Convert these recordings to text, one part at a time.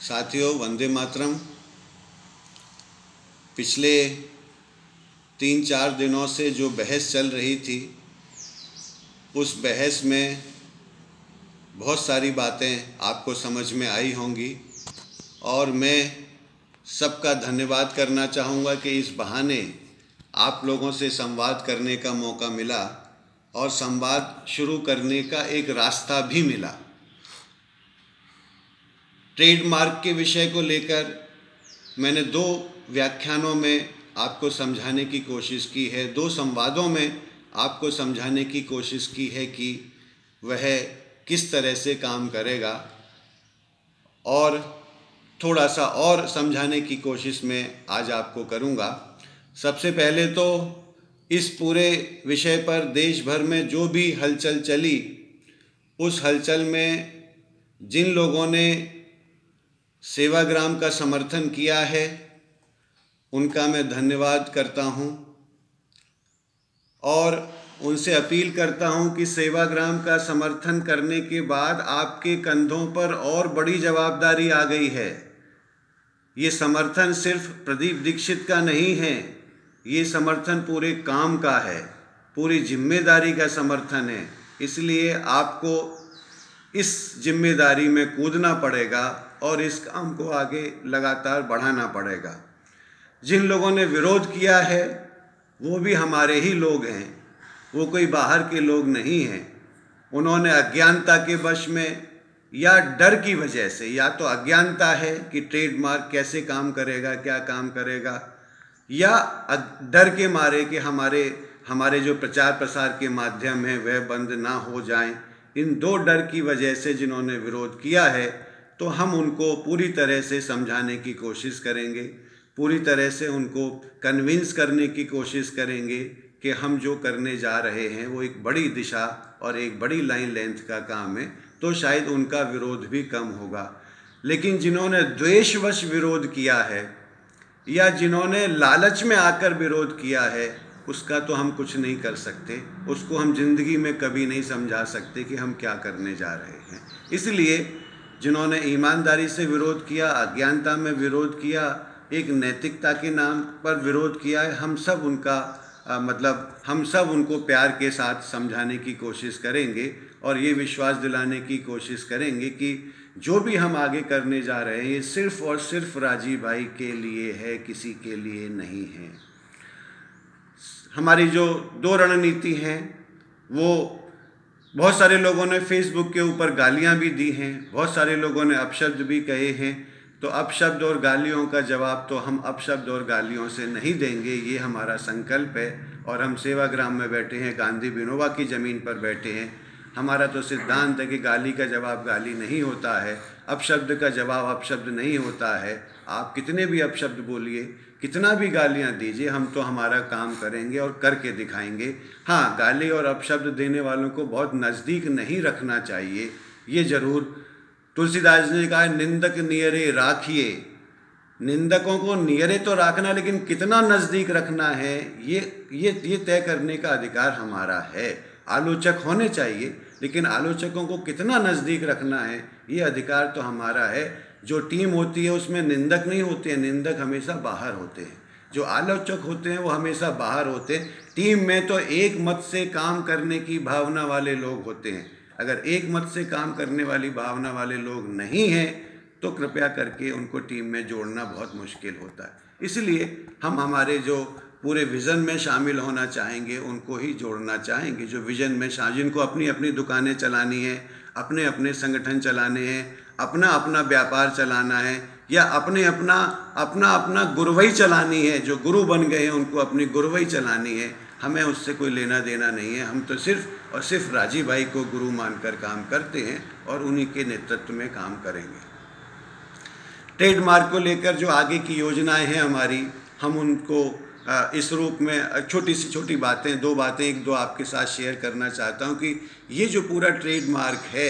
साथियों, वंदे मातरम। पिछले 3-4 दिनों से जो बहस चल रही थी, उस बहस में बहुत सारी बातें आपको समझ में आई होंगी और मैं सबका धन्यवाद करना चाहूँगा कि इस बहाने आप लोगों से संवाद करने का मौका मिला और संवाद शुरू करने का एक रास्ता भी मिला। ट्रेडमार्क के विषय को लेकर मैंने 2 व्याख्यानों में आपको समझाने की कोशिश की है, 2 संवादों में आपको समझाने की कोशिश की है कि वह किस तरह से काम करेगा, और थोड़ा सा और समझाने की कोशिश मैं आज आपको करूँगा। सबसे पहले तो इस पूरे विषय पर देश भर में जो भी हलचल चली, उस हलचल में जिन लोगों ने सेवाग्राम का समर्थन किया है उनका मैं धन्यवाद करता हूं और उनसे अपील करता हूं कि सेवाग्राम का समर्थन करने के बाद आपके कंधों पर और बड़ी जवाबदारी आ गई है। ये समर्थन सिर्फ प्रदीप दीक्षित का नहीं है, ये समर्थन पूरे काम का है, पूरी जिम्मेदारी का समर्थन है। इसलिए आपको इस जिम्मेदारी में कूदना पड़ेगा और इस काम को आगे लगातार बढ़ाना पड़ेगा। जिन लोगों ने विरोध किया है वो भी हमारे ही लोग हैं, वो कोई बाहर के लोग नहीं हैं। उन्होंने अज्ञानता के वश में या डर की वजह से, या तो अज्ञानता है कि ट्रेडमार्क कैसे काम करेगा, क्या काम करेगा, या डर के मारे कि हमारे जो प्रचार प्रसार के माध्यम हैं वह बंद ना हो जाएं। इन 2 डर की वजह से जिन्होंने विरोध किया है, तो हम उनको पूरी तरह से समझाने की कोशिश करेंगे, पूरी तरह से उनको कन्विंस करने की कोशिश करेंगे कि हम जो करने जा रहे हैं वो एक बड़ी दिशा और एक बड़ी लाइन लेंथ का काम है, तो शायद उनका विरोध भी कम होगा। लेकिन जिन्होंने द्वेषवश विरोध किया है या जिन्होंने लालच में आकर विरोध किया है, उसका तो हम कुछ नहीं कर सकते, उसको हम जिंदगी में कभी नहीं समझा सकते कि हम क्या करने जा रहे हैं। इसलिए जिन्होंने ईमानदारी से विरोध किया, अज्ञानता में विरोध किया, एक नैतिकता के नाम पर विरोध किया है, हम सब उनको प्यार के साथ समझाने की कोशिश करेंगे और ये विश्वास दिलाने की कोशिश करेंगे कि जो भी हम आगे करने जा रहे हैं ये सिर्फ और सिर्फ राजीव भाई के लिए है, किसी के लिए नहीं है। हमारी जो 2 रणनीति हैं, वो बहुत सारे लोगों ने फेसबुक के ऊपर गालियां भी दी हैं, बहुत सारे लोगों ने अपशब्द भी कहे हैं। तो अपशब्द और गालियों का जवाब तो हम अपशब्द और गालियों से नहीं देंगे, ये हमारा संकल्प है। और हम सेवाग्राम में बैठे हैं, गांधी विनोबा की ज़मीन पर बैठे हैं। हमारा तो सिद्धांत है कि गाली का जवाब गाली नहीं होता है, अपशब्द का जवाब अपशब्द नहीं होता है। आप कितने भी अपशब्द बोलिए, कितना भी गालियां दीजिए, हम तो हमारा काम करेंगे और करके दिखाएंगे। हाँ, गाली और अपशब्द देने वालों को बहुत नज़दीक नहीं रखना चाहिए, ये ज़रूर। तुलसीदास जी ने कहा, निंदक नियरे राखिए। निंदकों को नियरे तो रखना, लेकिन कितना नज़दीक रखना है ये तय करने का अधिकार हमारा है। आलोचक होने चाहिए, लेकिन आलोचकों को कितना नज़दीक रखना है ये अधिकार तो हमारा है। जो टीम होती है उसमें निंदक नहीं होते हैं, निंदक हमेशा बाहर होते हैं। जो आलोचक होते हैं वो हमेशा बाहर होते हैं। टीम में तो एक मत से काम करने की भावना वाले लोग होते हैं। अगर एक मत से काम करने वाली भावना वाले लोग नहीं हैं तो कृपया करके उनको टीम में जोड़ना बहुत मुश्किल होता है। इसलिए हम हमारे जो पूरे विज़न में शामिल होना चाहेंगे उनको ही जोड़ना चाहेंगे। जो विज़न में जिनको अपनी अपनी दुकानें चलानी है, अपने अपने संगठन चलाने हैं, अपना अपना व्यापार चलाना है, या अपना गुरुवई चलानी है, जो गुरु बन गए हैं उनको अपनी गुरुवई चलानी है, हमें उससे कोई लेना देना नहीं है। हम तो सिर्फ और सिर्फ राजीव भाई को गुरु मानकर काम करते हैं और उन्हीं के नेतृत्व में काम करेंगे। ट्रेडमार्क को लेकर जो आगे की योजनाएं हैं हमारी, हम उनको इस रूप में छोटी सी छोटी बातें, 2 बातें 1-2 आपके साथ शेयर करना चाहता हूं कि ये जो पूरा ट्रेडमार्क है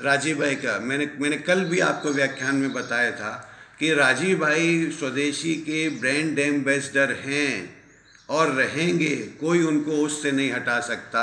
राजीव भाई का, मैंने कल भी आपको व्याख्यान में बताया था कि राजीव भाई स्वदेशी के ब्रांड एम्बेसडर हैं और रहेंगे, कोई उनको उससे नहीं हटा सकता।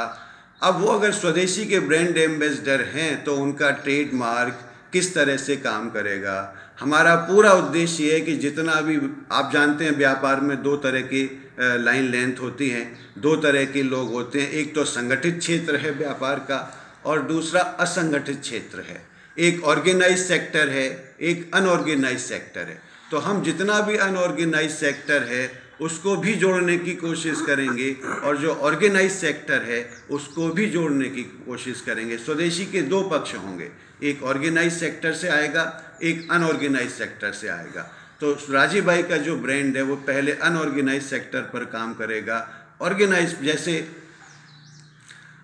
अब वो अगर स्वदेशी के ब्रांड एम्बेसडर हैं तो उनका ट्रेडमार्क किस तरह से काम करेगा। हमारा पूरा उद्देश्य ये है कि जितना भी आप जानते हैं व्यापार में दो तरह की लाइन लेंथ होती हैं, दो तरह के लोग होते हैं। एक तो संगठित क्षेत्र है व्यापार का और दूसरा असंगठित क्षेत्र है। एक ऑर्गेनाइज सेक्टर है, एक अनऑर्गेनाइज सेक्टर है। तो हम जितना भी अनऑर्गेनाइज सेक्टर है उसको भी जोड़ने की कोशिश करेंगे और जो ऑर्गेनाइज सेक्टर है उसको भी जोड़ने की कोशिश करेंगे। स्वदेशी के दो पक्ष होंगे, एक ऑर्गेनाइज सेक्टर से आएगा, एक अनऑर्गेनाइज सेक्टर से आएगा। तो राजीव भाई का जो ब्रांड है वो पहले अनऑर्गेनाइज सेक्टर पर काम करेगा। ऑर्गेनाइज जैसे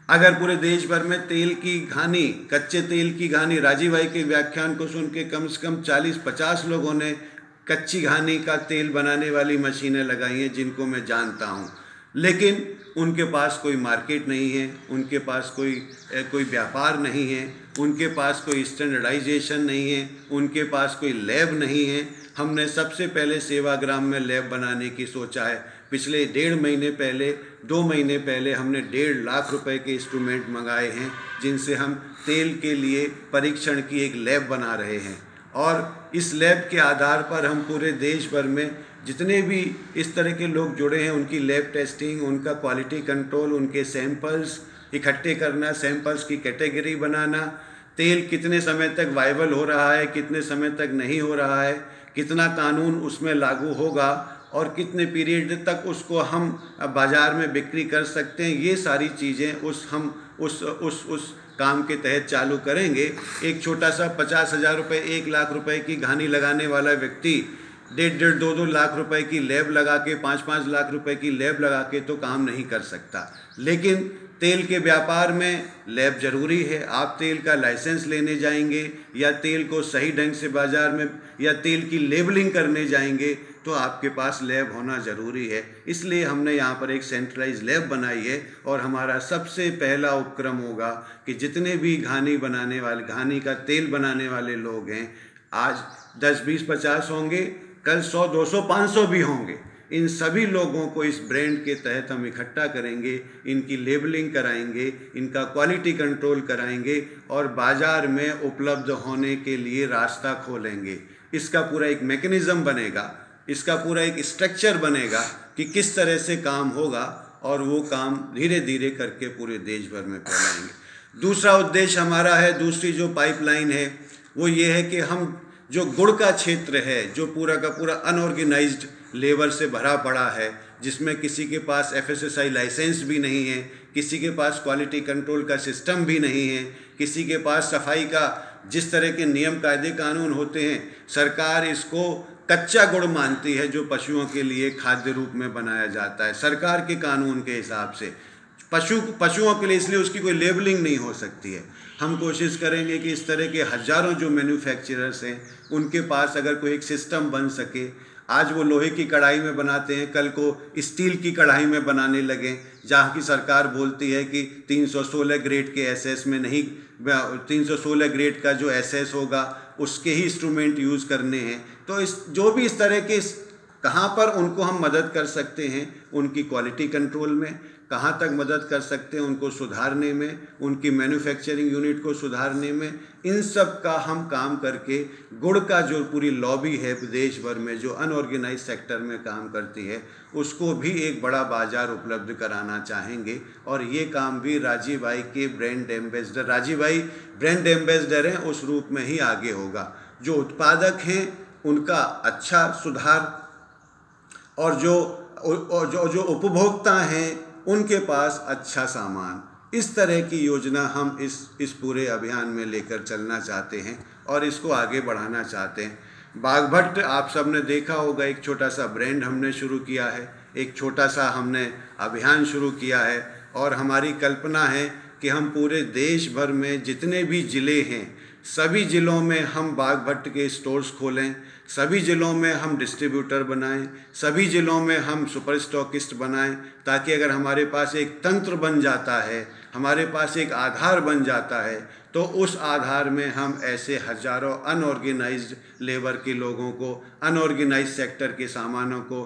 अगर पूरे देश भर में तेल की घानी, कच्चे तेल की घानी, राजीव भाई के व्याख्यान को सुन के कम से कम 40-50 लोगों ने कच्ची घानी का तेल बनाने वाली मशीनें लगाई हैं जिनको मैं जानता हूं, लेकिन उनके पास कोई मार्केट नहीं है, उनके पास कोई व्यापार नहीं है, उनके पास कोई स्टैंडर्डाइजेशन नहीं है, उनके पास कोई लैब नहीं है। हमने सबसे पहले सेवाग्राम में लैब बनाने की सोचा है। पिछले 2 महीने पहले हमने 1.5 लाख रुपए के इंस्ट्रूमेंट मंगाए हैं जिनसे हम तेल के लिए परीक्षण की एक लैब बना रहे हैं और इस लैब के आधार पर हम पूरे देश भर में जितने भी इस तरह के लोग जुड़े हैं उनकी लैब टेस्टिंग, उनका क्वालिटी कंट्रोल, उनके सैंपल्स इकट्ठे करना, सैंपल्स की कैटेगरी बनाना, तेल कितने समय तक वायबल हो रहा है, कितने समय तक नहीं हो रहा है, कितना कानून उसमें लागू होगा और कितने पीरियड तक उसको हम बाज़ार में बिक्री कर सकते हैं। ये सारी चीज़ें उस काम के तहत चालू करेंगे। एक छोटा सा 50,000 रुपये, 1 लाख रुपए की घानी लगाने वाला व्यक्ति 1.5, 2 लाख रुपए की लैब लगा के, 5 लाख रुपए की लैब लगा के तो काम नहीं कर सकता। लेकिन तेल के व्यापार में लैब ज़रूरी है। आप तेल का लाइसेंस लेने जाएंगे या तेल को सही ढंग से बाज़ार में या तेल की लेबलिंग करने जाएंगे तो आपके पास लैब होना ज़रूरी है। इसलिए हमने यहाँ पर एक सेंट्रलाइज लैब बनाई है और हमारा सबसे पहला उपक्रम होगा कि जितने भी घानी का तेल बनाने वाले लोग हैं, आज 10, 20, 50 होंगे, कल 100, 200, 500 भी होंगे। इन सभी लोगों को इस ब्रांड के तहत हम इकट्ठा करेंगे, इनकी लेबलिंग कराएंगे, इनका क्वालिटी कंट्रोल कराएंगे और बाज़ार में उपलब्ध होने के लिए रास्ता खोलेंगे। इसका पूरा एक मैकेनिज़्म बनेगा, इसका पूरा एक स्ट्रक्चर बनेगा कि किस तरह से काम होगा और वो काम धीरे धीरे करके पूरे देश भर में फैलाएंगे। दूसरा उद्देश्य हमारा है, दूसरी जो पाइपलाइन है वो ये है कि हम जो गुड़ का क्षेत्र है, जो पूरा का पूरा अनऑर्गेनाइज्ड लेबर से भरा पड़ा है, जिसमें किसी के पास FSSAI लाइसेंस भी नहीं है, किसी के पास क्वालिटी कंट्रोल का सिस्टम भी नहीं है, किसी के पास सफाई का जिस तरह के नियम कायदे कानून होते हैं, सरकार इसको कच्चा गुड़ मानती है जो पशुओं के लिए खाद्य रूप में बनाया जाता है सरकार के कानून के हिसाब से। पशुओं के लिए इसलिए उसकी कोई लेबलिंग नहीं हो सकती है। हम कोशिश करेंगे कि इस तरह के हज़ारों जो मैन्युफैक्चरर्स हैं उनके पास अगर कोई एक सिस्टम बन सके। आज वो लोहे की कढ़ाई में बनाते हैं, कल को स्टील की कढ़ाई में बनाने लगें, जहाँ की सरकार बोलती है कि 316 ग्रेड के SS में नहीं, 316 ग्रेड का जो SS होगा उसके ही इंस्ट्रूमेंट यूज़ करने हैं। तो जो भी इस तरह के कहाँ पर उनको हम मदद कर सकते हैं, उनकी क्वालिटी कंट्रोल में कहाँ तक मदद कर सकते हैं, उनको सुधारने में, उनकी मैन्युफैक्चरिंग यूनिट को सुधारने में, इन सब का हम काम करके गुड़ का जो पूरी लॉबी है देश भर में जो अनऑर्गेनाइज सेक्टर में काम करती है उसको भी एक बड़ा बाज़ार उपलब्ध कराना चाहेंगे। और ये काम भी राजीव भाई के ब्रांड एम्बेसडर, राजीव भाई ब्रांड एम्बेसडर हैं, उस रूप में ही आगे होगा। जो उत्पादक हैं उनका अच्छा सुधार और जो उपभोक्ता हैं उनके पास अच्छा सामान, इस तरह की योजना हम इस पूरे अभियान में लेकर चलना चाहते हैं और इसको आगे बढ़ाना चाहते हैं। बाघभट्ट आप सब ने देखा होगा, एक छोटा सा ब्रांड हमने शुरू किया है, एक छोटा सा हमने अभियान शुरू किया है और हमारी कल्पना है कि हम पूरे देश भर में जितने भी ज़िले हैं सभी ज़िलों में हम बाघभट्ट के स्टोर्स खोलें, सभी ज़िलों में हम डिस्ट्रीब्यूटर बनाएं, सभी ज़िलों में हम सुपर स्टॉकिस्ट बनाएं, ताकि अगर हमारे पास एक तंत्र बन जाता है, हमारे पास एक आधार बन जाता है, तो उस आधार में हम ऐसे हज़ारों अनऑर्गेनाइज्ड लेबर के लोगों को, अनऑर्गेनाइज्ड सेक्टर के सामानों को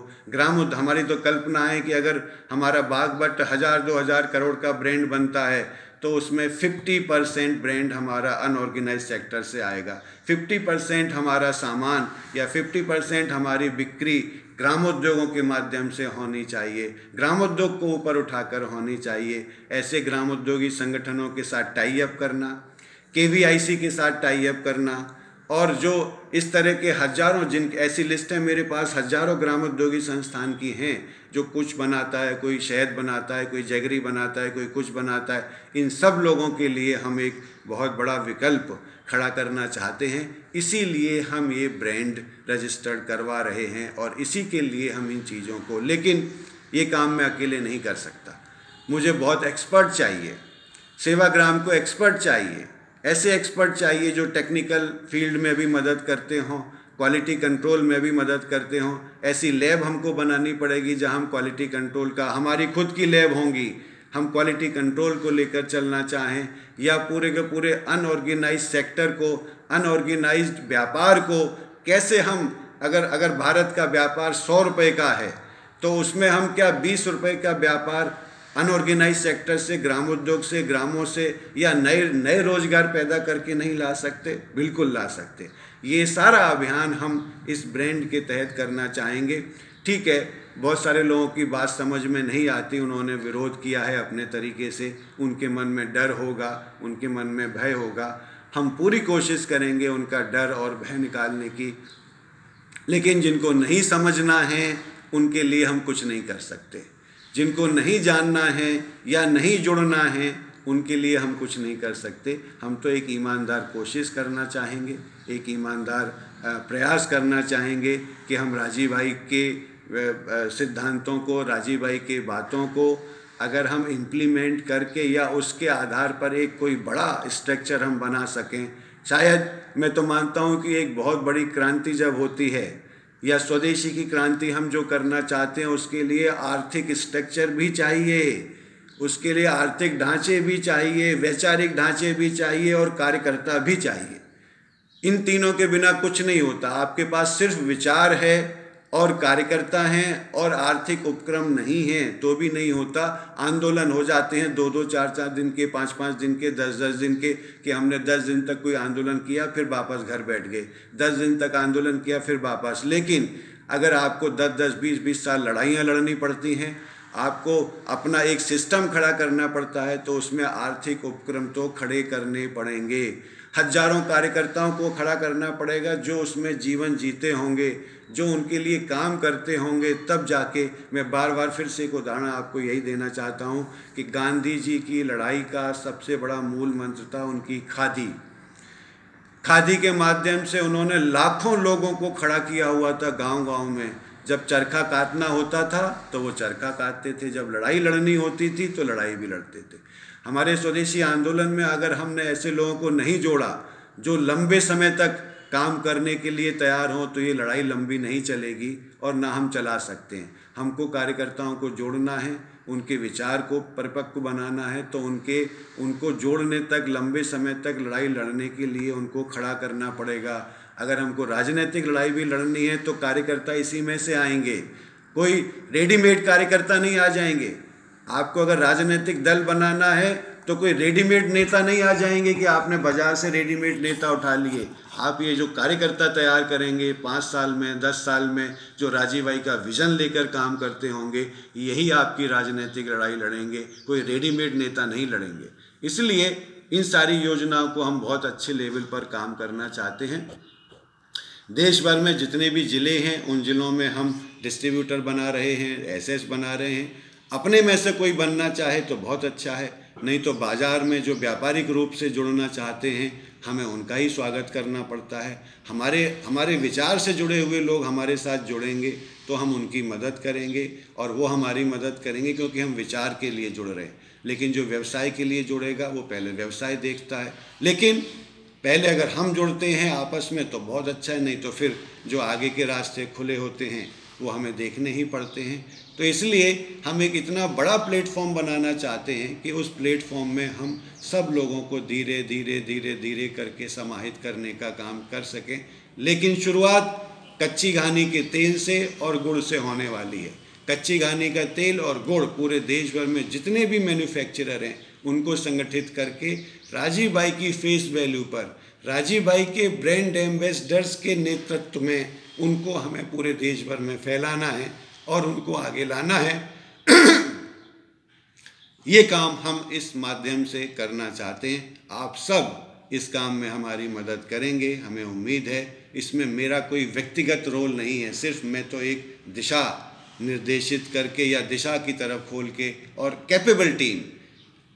हमारी तो कल्पना है कि अगर हमारा बाघभट्ट 1000-2000 करोड़ का ब्रांड बनता है तो उसमें 50% ब्रांड हमारा अनऑर्गेनाइज सेक्टर से आएगा। 50% हमारा सामान या 50% हमारी बिक्री ग्रामोद्योगों के माध्यम से होनी चाहिए, ग्रामोद्योग को ऊपर उठाकर होनी चाहिए। ऐसे ग्रामोद्योगी संगठनों के साथ टाई अप करना, KVIC के साथ टाई अप करना, और जो इस तरह के हजारों, जिन ऐसी लिस्ट है मेरे पास, हजारों ग्रामोद्योगी संस्थान की हैं जो कुछ बनाता है, कोई शहद बनाता है, कोई जैगरी बनाता है, कोई कुछ बनाता है। इन सब लोगों के लिए हम एक बहुत बड़ा विकल्प खड़ा करना चाहते हैं, इसीलिए हम ये ब्रांड रजिस्टर्ड करवा रहे हैं और इसी के लिए हम इन चीज़ों को, लेकिन ये काम मैं अकेले नहीं कर सकता, मुझे बहुत एक्सपर्ट चाहिए। सेवाग्राम को एक्सपर्ट चाहिए, ऐसे एक्सपर्ट चाहिए जो टेक्निकल फील्ड में भी मदद करते हों, क्वालिटी कंट्रोल में भी मदद करते हों। ऐसी लैब हमको बनानी पड़ेगी जहां हम क्वालिटी कंट्रोल का, हमारी खुद की लैब होंगी, हम क्वालिटी कंट्रोल को लेकर चलना चाहें, या पूरे के पूरे अनऑर्गेनाइज्ड सेक्टर को, अनऑर्गेनाइज्ड व्यापार को कैसे हम, अगर भारत का व्यापार 100 रुपये का है तो उसमें हम क्या 20 रुपये का व्यापार अनऑर्गेनाइज सेक्टर से, ग्रामोद्योग से, ग्रामों से, या नए रोजगार पैदा करके नहीं ला सकते? बिल्कुल ला सकते। ये सारा अभियान हम इस ब्रांड के तहत करना चाहेंगे। ठीक है, बहुत सारे लोगों की बात समझ में नहीं आती, उन्होंने विरोध किया है अपने तरीके से, उनके मन में डर होगा, उनके मन में भय होगा। हम पूरी कोशिश करेंगे उनका डर और भय निकालने की, लेकिन जिनको नहीं समझना है उनके लिए हम कुछ नहीं कर सकते। जिनको नहीं जानना है या नहीं जुड़ना है उनके लिए हम कुछ नहीं कर सकते। हम तो एक ईमानदार कोशिश करना चाहेंगे, एक ईमानदार प्रयास करना चाहेंगे कि हम राजीव भाई के सिद्धांतों को, राजीव भाई के बातों को अगर हम इम्प्लीमेंट करके या उसके आधार पर एक कोई बड़ा स्ट्रक्चर हम बना सकें। शायद मैं तो मानता हूँ कि एक बहुत बड़ी क्रांति जब होती है, या स्वदेशी की क्रांति हम जो करना चाहते हैं, उसके लिए आर्थिक स्ट्रक्चर भी चाहिए, उसके लिए आर्थिक ढांचे भी चाहिए, वैचारिक ढांचे भी चाहिए और कार्यकर्ता भी चाहिए। इन तीनों के बिना कुछ नहीं होता। आपके पास सिर्फ विचार है और कार्यकर्ता हैं और आर्थिक उपक्रम नहीं है तो भी नहीं होता। आंदोलन हो जाते हैं 2-2, 4-4 दिन के, 5-5 दिन के, 10-10 दिन के, कि हमने 10 दिन तक कोई आंदोलन किया फिर वापस घर बैठ गए, 10 दिन तक आंदोलन किया फिर वापस। लेकिन अगर आपको 10-10, 20-20 साल लड़ाइयाँ लड़नी पड़ती हैं, आपको अपना एक सिस्टम खड़ा करना पड़ता है, तो उसमें आर्थिक उपक्रम तो खड़े करने पड़ेंगे। हजारों कार्यकर्ताओं को खड़ा करना पड़ेगा जो उसमें जीवन जीते होंगे, जो उनके लिए काम करते होंगे, तब जाके। मैं बार बार फिर से एक उदाहरण आपको यही देना चाहता हूँ कि गांधी जी की लड़ाई का सबसे बड़ा मूल मंत्र था उनकी खादी। खादी के माध्यम से उन्होंने लाखों लोगों को खड़ा किया हुआ था गांव-गांव में। जब चरखा काटना होता था तो वो चरखा काटते थे, जब लड़ाई लड़नी होती थी तो लड़ाई भी लड़ते थे। हमारे स्वदेशी आंदोलन में अगर हमने ऐसे लोगों को नहीं जोड़ा जो लंबे समय तक काम करने के लिए तैयार हों, तो ये लड़ाई लंबी नहीं चलेगी और ना हम चला सकते हैं। हमको कार्यकर्ताओं को जोड़ना है, उनके विचार को परिपक्व बनाना है, तो उनको जोड़ने तक, लंबे समय तक लड़ाई लड़ने के लिए उनको खड़ा करना पड़ेगा। अगर हमको राजनीतिक लड़ाई भी लड़नी है तो कार्यकर्ता इसी में से आएंगे, कोई रेडीमेड कार्यकर्ता नहीं आ जाएंगे। आपको अगर राजनीतिक दल बनाना है तो कोई रेडीमेड नेता नहीं आ जाएंगे कि आपने बाजार से रेडीमेड नेता उठा लिए। आप ये जो कार्यकर्ता तैयार करेंगे 5 साल में, 10 साल में, जो राजीव भाई का विजन लेकर काम करते होंगे, यही आपकी राजनीतिक लड़ाई लड़ेंगे, कोई रेडीमेड नेता नहीं लड़ेंगे। इसलिए इन सारी योजनाओं को हम बहुत अच्छे लेवल पर काम करना चाहते हैं। देश भर में जितने भी ज़िले हैं उन ज़िलों में हम डिस्ट्रीब्यूटर बना रहे हैं, एसएस बना रहे हैं। अपने में से कोई बनना चाहे तो बहुत अच्छा है, नहीं तो बाज़ार में जो व्यापारिक रूप से जुड़ना चाहते हैं हमें उनका ही स्वागत करना पड़ता है। हमारे विचार से जुड़े हुए लोग हमारे साथ जुड़ेंगे तो हम उनकी मदद करेंगे और वो हमारी मदद करेंगे, क्योंकि हम विचार के लिए जुड़ रहे हैं। लेकिन जो व्यवसाय के लिए जुड़ेगा वो पहले व्यवसाय देखता है। लेकिन पहले अगर हम जुड़ते हैं आपस में तो बहुत अच्छा है, नहीं तो फिर जो आगे के रास्ते खुले होते हैं वो हमें देखने ही पड़ते हैं। तो इसलिए हम एक इतना बड़ा प्लेटफॉर्म बनाना चाहते हैं कि उस प्लेटफॉर्म में हम सब लोगों को धीरे धीरे धीरे धीरे करके समाहित करने का काम कर सकें। लेकिन शुरुआत कच्ची घानी के तेल से और गुड़ से होने वाली है। कच्ची घानी का तेल और गुड़ पूरे देश भर में जितने भी मैन्युफैक्चरर हैं उनको संगठित करके राजीव भाई की फेस वैल्यू पर, राजीव भाई के ब्रांड एम्बेसडर्स के नेतृत्व में उनको हमें पूरे देश भर में फैलाना है और उनको आगे लाना है। ये काम हम इस माध्यम से करना चाहते हैं। आप सब इस काम में हमारी मदद करेंगे, हमें उम्मीद है। इसमें मेरा कोई व्यक्तिगत रोल नहीं है, सिर्फ मैं तो एक दिशा निर्देशित करके या दिशा की तरफ खोल के, और कैपेबल टीम,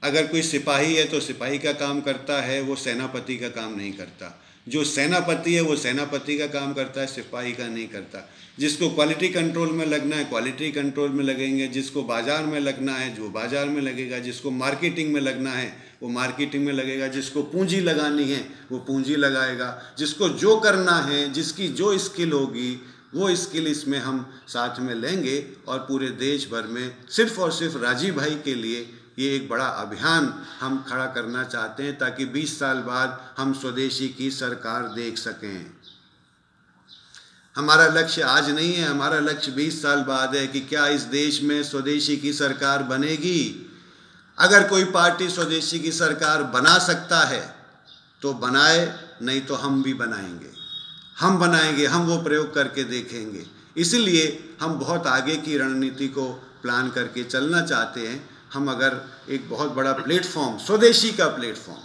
अगर कोई सिपाही है तो सिपाही का काम करता है, वो सेनापति का काम नहीं करता। जो सेनापति है वो सेनापति का काम करता है, सिपाही का नहीं करता। जिसको क्वालिटी कंट्रोल में लगना है क्वालिटी कंट्रोल में लगेंगे, जिसको बाज़ार में लगना है जो बाज़ार में लगेगा, जिसको मार्केटिंग में लगना है वो मार्केटिंग में लगेगा, जिसको पूंजी लगानी है वो पूंजी लगाएगा, जिसको जो करना है, जिसकी जो स्किल होगी वो स्किल इसमें हम साथ में लेंगे। और पूरे देश भर में सिर्फ और सिर्फ राजीव भाई के लिए ये एक बड़ा अभियान हम खड़ा करना चाहते हैं, ताकि 20 साल बाद हम स्वदेशी की सरकार देख सकें। हमारा लक्ष्य आज नहीं है, हमारा लक्ष्य 20 साल बाद है कि क्या इस देश में स्वदेशी की सरकार बनेगी। अगर कोई पार्टी स्वदेशी की सरकार बना सकता है तो बनाए, नहीं तो हम भी बनाएंगे, हम बनाएंगे, हम वो प्रयोग करके देखेंगे। इसलिए हम बहुत आगे की रणनीति को प्लान करके चलना चाहते हैं। हम अगर एक बहुत बड़ा प्लेटफॉर्म, स्वदेशी का प्लेटफॉर्म,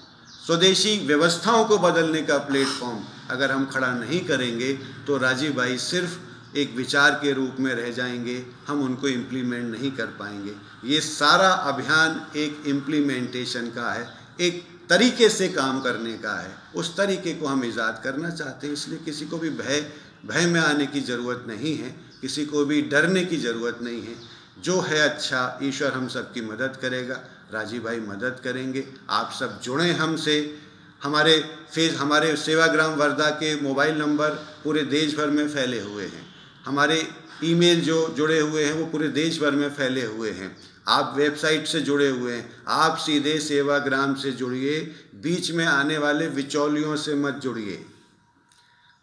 स्वदेशी व्यवस्थाओं को बदलने का प्लेटफॉर्म अगर हम खड़ा नहीं करेंगे तो राजीव भाई सिर्फ एक विचार के रूप में रह जाएंगे, हम उनको इम्प्लीमेंट नहीं कर पाएंगे। ये सारा अभियान एक इम्प्लीमेंटेशन का है, एक तरीके से काम करने का है। उस तरीके को हम ईजाद करना चाहते हैं। इसलिए किसी को भी भय में आने की ज़रूरत नहीं है, किसी को भी डरने की ज़रूरत नहीं है। जो है अच्छा, ईश्वर हम सब की मदद करेगा, राजीव भाई मदद करेंगे। आप सब जुड़ें हमसे। हमारे सेवाग्राम वर्धा के मोबाइल नंबर पूरे देश भर में फैले हुए हैं, हमारे ईमेल जो जुड़े हुए हैं वो पूरे देश भर में फैले हुए हैं। आप वेबसाइट से जुड़े हुए हैं, आप सीधे सेवाग्राम से जुड़िए, बीच में आने वाले बिचौलियों से मत जुड़िए।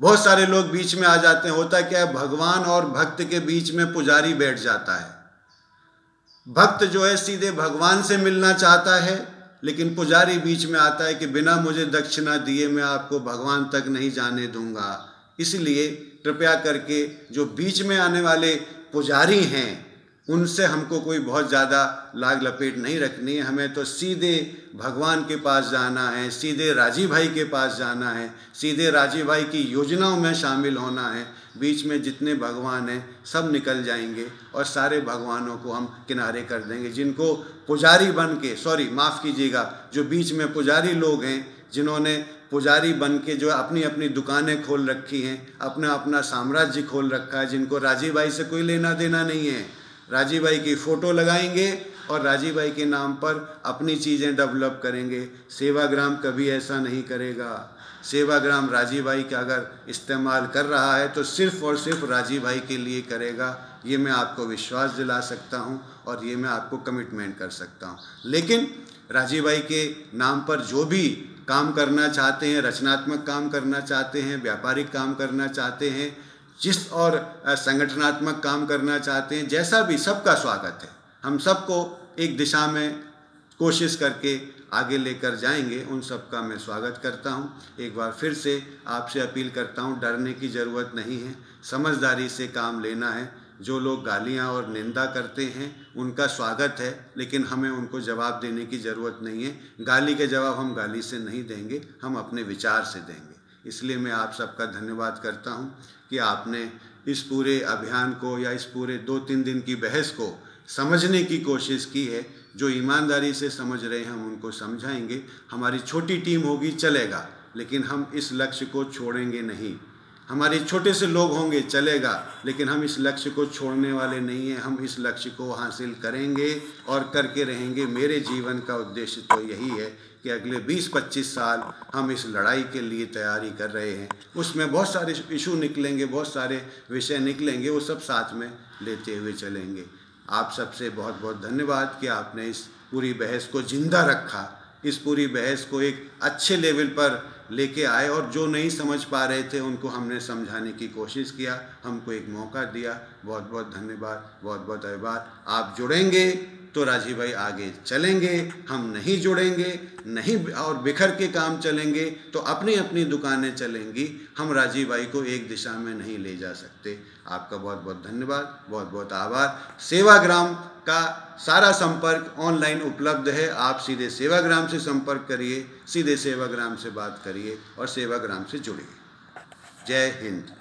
बहुत सारे लोग बीच में आ जाते हैं। होता क्या है, भगवान और भक्त के बीच में पुजारी बैठ जाता है। भक्त जो है सीधे भगवान से मिलना चाहता है, लेकिन पुजारी बीच में आता है कि बिना मुझे दक्षिणा दिए मैं आपको भगवान तक नहीं जाने दूंगा। इसलिए कृपया करके जो बीच में आने वाले पुजारी हैं उनसे हमको कोई बहुत ज़्यादा लाग लपेट नहीं रखनी है। हमें तो सीधे भगवान के पास जाना है, सीधे राजीव भाई के पास जाना है, सीधे राजीव भाई की योजनाओं में शामिल होना है। बीच में जितने भगवान हैं सब निकल जाएंगे और सारे भगवानों को हम किनारे कर देंगे। जिनको पुजारी बन के, माफ़ कीजिएगा, जो बीच में पुजारी लोग हैं, जिन्होंने पुजारी बन के जो अपनी अपनी दुकानें खोल रखी हैं, अपना अपना साम्राज्य खोल रखा है, जिनको राजीव भाई से कोई लेना देना नहीं है, राजीव भाई की फ़ोटो लगाएंगे और राजीव भाई के नाम पर अपनी चीज़ें डेवलप करेंगे। सेवाग्राम कभी ऐसा नहीं करेगा। सेवाग्राम राजीव भाई का अगर इस्तेमाल कर रहा है तो सिर्फ़ और सिर्फ राजीव भाई के लिए करेगा। ये मैं आपको विश्वास दिला सकता हूँ और ये मैं आपको कमिटमेंट कर सकता हूँ। लेकिन राजीव भाई के नाम पर जो भी काम करना चाहते हैं, रचनात्मक काम करना चाहते हैं, व्यापारिक काम करना चाहते हैं, जिस और संगठनात्मक काम करना चाहते हैं, जैसा भी, सबका स्वागत है। हम सबको एक दिशा में कोशिश करके आगे लेकर जाएंगे। उन सब का मैं स्वागत करता हूं। एक बार फिर से आपसे अपील करता हूं, डरने की ज़रूरत नहीं है, समझदारी से काम लेना है। जो लोग गालियां और निंदा करते हैं उनका स्वागत है, लेकिन हमें उनको जवाब देने की ज़रूरत नहीं है। गाली के जवाब हम गाली से नहीं देंगे, हम अपने विचार से देंगे। इसलिए मैं आप सबका धन्यवाद करता हूं कि आपने इस पूरे अभियान को या इस पूरे 2-3 दिन की बहस को समझने की कोशिश की है। जो ईमानदारी से समझ रहे हैं हम उनको समझाएंगे। हमारी छोटी टीम होगी, चलेगा, लेकिन हम इस लक्ष्य को छोड़ेंगे नहीं। हमारे छोटे से लोग होंगे, चलेगा, लेकिन हम इस लक्ष्य को छोड़ने वाले नहीं हैं। हम इस लक्ष्य को हासिल करेंगे और करके रहेंगे। मेरे जीवन का उद्देश्य तो यही है कि अगले 20-25 साल हम इस लड़ाई के लिए तैयारी कर रहे हैं। उसमें बहुत सारे इशू निकलेंगे, बहुत सारे विषय निकलेंगे, वो सब साथ में लेते हुए चलेंगे। आप सबसे बहुत बहुत धन्यवाद कि आपने इस पूरी बहस को जिंदा रखा, इस पूरी बहस को एक अच्छे लेवल पर लेके आए और जो नहीं समझ पा रहे थे उनको हमने समझाने की कोशिश किया, हमको एक मौका दिया। बहुत बहुत धन्यवाद, बहुत बहुत आभार। आप जुड़ेंगे तो राजीव भाई आगे चलेंगे। हम नहीं जुड़ेंगे, नहीं और बिखर के काम चलेंगे तो अपनी अपनी दुकानें चलेंगी, हम राजीव भाई को एक दिशा में नहीं ले जा सकते। आपका बहुत बहुत धन्यवाद, बहुत बहुत आभार। सेवाग्राम का सारा संपर्क ऑनलाइन उपलब्ध है, आप सीधे सेवाग्राम से संपर्क करिए, सीधे सेवाग्राम से बात करिए और सेवाग्राम से जुड़िए। जय हिंद।